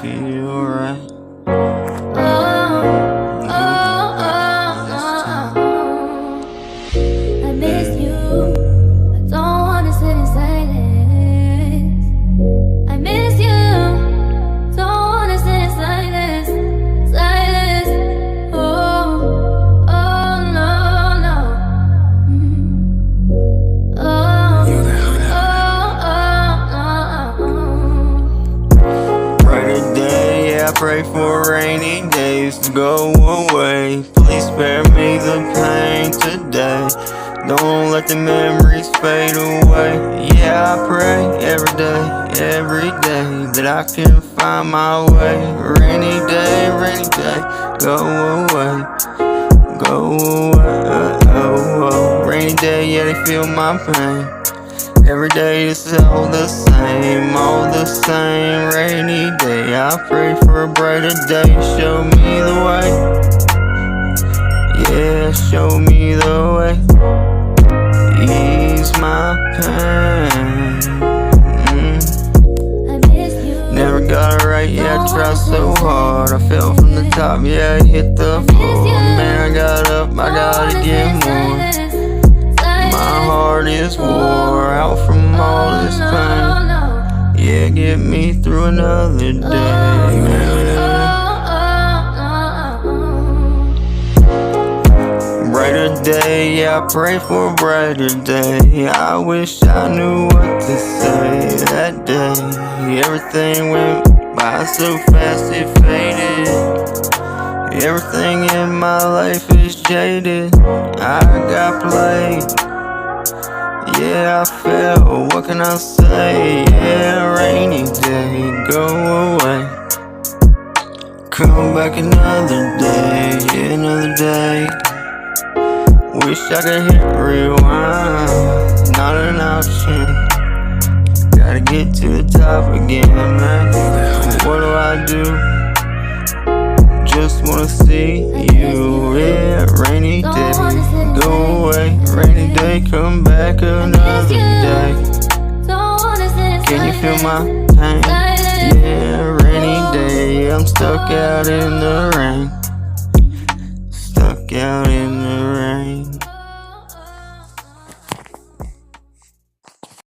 feel right. I miss you. I don't wanna sit in silence. I miss you. Don't wanna sit in silence. Silence. Oh, oh no, no. Oh, Brighter day, yeah, I pray for rainy days to go away. Please spare me the pain today. Don't let the memories fade away. Yeah, I pray every day that I can find my way. Rainy day, go away, go away. Rainy day, yeah, they feel my pain. Every day it's all the same, rainy day. I pray for a brighter day, show me the way. Yeah, show me the way. Ease my pain. I miss you. Never got it right, yeah, I tried so hard. I fell from the top, yeah, I hit the floor. Man, I got up, I gotta get more. My heart is wore out from all this pain. Yeah, get me through another day. Brighter day, yeah, I pray for a brighter day. I wish I knew what to say that day. Everything went by so fast it faded. Everything in my life is jaded. I got played. Yeah, I fell, what can I say? Yeah, rainy day, go away. Come back another day, yeah, another day. Wish I could hit rewind, not an option. Gotta get to the top again, man. What do I do? Just wanna see you, yeah, rainy day, go away. Rainy day, come back another day. Can you feel my pain? Yeah, rainy day, I'm stuck out in the rain. Stuck out in the rain.